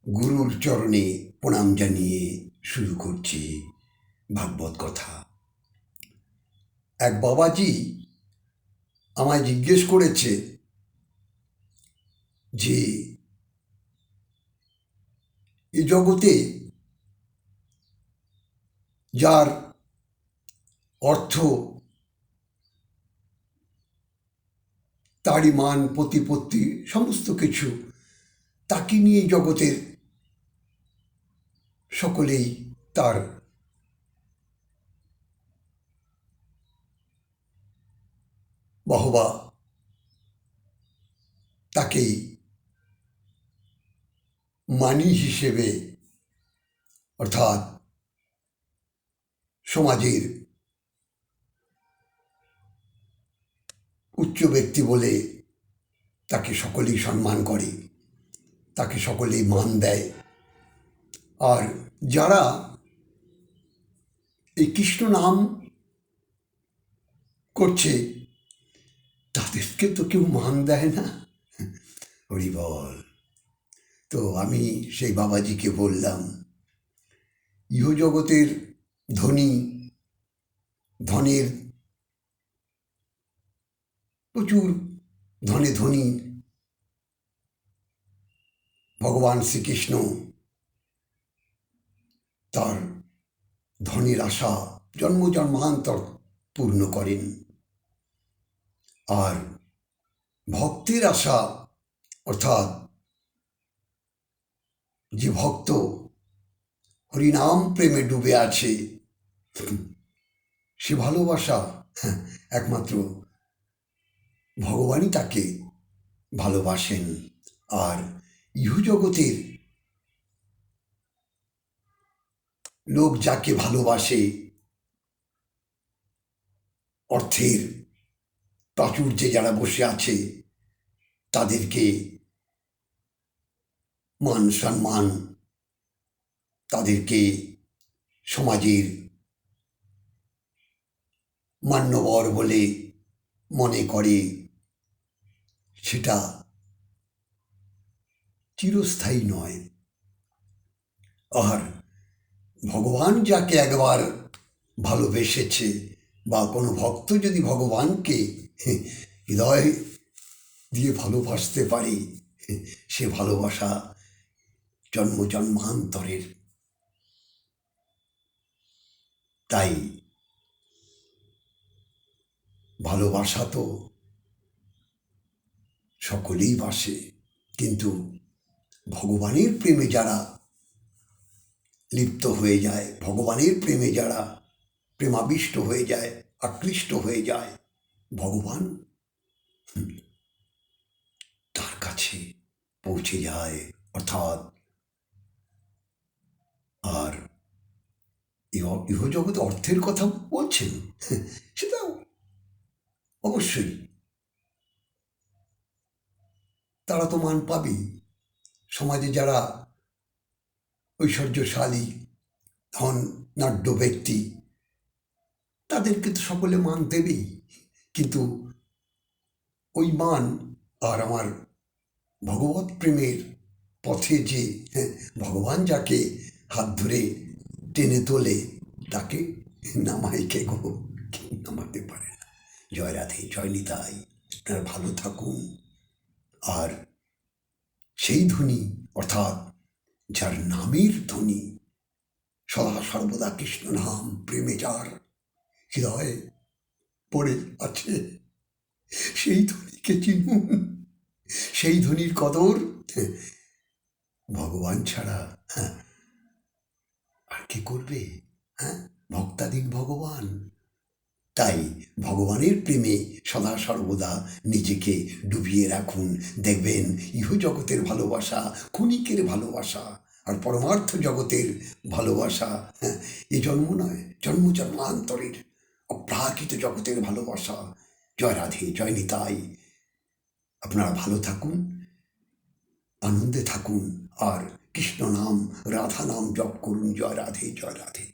গুরুর চরণে প্রণাম জানিয়ে শুরু করছি ভাগবত কথা। এক বাবাজি আমায় জিজ্ঞেস করেছে যে এই জগতে যার অর্থ, তারই মান প্রতিপত্তি সমস্ত কিছু, তাকে নিয়ে জগতের সকলেই তার বাহবা, তাকেই মানি হিসেবে, অর্থাৎ সমাজের উচ্চ ব্যক্তি বলে তাকে সকলেই সম্মান করে, তাকে সকলেই মান দেয়। আর যারা এই কৃষ্ণ নাম করছে তাদেরকে তো কেউ মান দেয় না। হরি বল। তো আমি সেই বাবাজিকে বললাম, ইহজগতের ধনী, ধনের প্রচুর ধনে ধনী ভগবান শ্রীকৃষ্ণ তার ধনের আশা জন্ম জন্মান্তর পূর্ণ করেন, আর ভক্তের আশা, অর্থাৎ যে ভক্ত হরিনাম প্রেমে ডুবে আছে, সে ভালোবাসা একমাত্র ভগবানই তাকে ভালোবাসেন। আর ইহজগতের লোক যাকে ভালোবাসে, অর্থের প্রাচুর্যে যারা বসে আছে, তাদেরকে মান সম্মান, তাদেরকে সমাজের মান্যবর বলে মনে করে, সেটা চিরস্থায়ী নয়। আর ভগবান যাকে একবার ভালোবেসেছে, বা কোনো ভক্ত যদি ভগবানকে হৃদয় দিয়ে ভালোবাসতে পারে, সে ভালোবাসা জন্ম জন্মান্তরের। তাই ভালোবাসা তো সকলেই বাসে, কিন্তু ভগবানের প্রেমে যারা লিপ্ত হয়ে যায়, ভগবানের প্রেমে যারা প্রেমাবিষ্ট হয়ে যায়, আকৃষ্ট হয়ে যায়, ভগবান তার কাছে পৌঁছে যায়। অর্থাৎ আর ইহজগতে অর্থের কথা বলছেন, সেটা অবশ্যই তারা তো মান পাবেই। সমাজে যারা ঐশ্বর্যশালী ধনাঢ্য ব্যক্তি, তাদেরকে তো সকলে মান দেবেই, কিন্তু ওই মান আর আমার ভগবত প্রেমের পথে যে ভগবান যাকে হাত ধরে টেনে তোলে, তাকে নামাই কে গো, কেউ নামাতে পারে না। জয় রাধে, জয় নিতাই। আপনারা ভালো থাকুন। আর সেই ধ্বনি, অর্থাৎ যার নামের ধ্বনি সদা সর্বদা কৃষ্ণ নাম প্রেমে যার হৃদয়ে পড়ে আছে, সেই ধ্বনিকে চিনুন। সেই ধ্বনির কদর ভগবান ছাড়া আর কে করবে? ভক্তাধীন ভগবান। তাই ভগবানের প্রেমে সদা সর্বদা নিজেকে ডুবিয়ে রাখুন। দেখবেন ইহজগতের ভালোবাসা ক্ষণিকের ভালোবাসা, আর পরমার্থ জগতের ভালোবাসা এ জন্ম নয়, জন্ম জন্মান্তরের অপ্রাকৃত জগতের ভালোবাসা। জয় রাধে, জয় নিতাই। আপনারা ভালো থাকুন, আনন্দে থাকুন, আর কৃষ্ণ নাম রাধা নাম জপ করুন। জয় রাধে, জয় রাধে।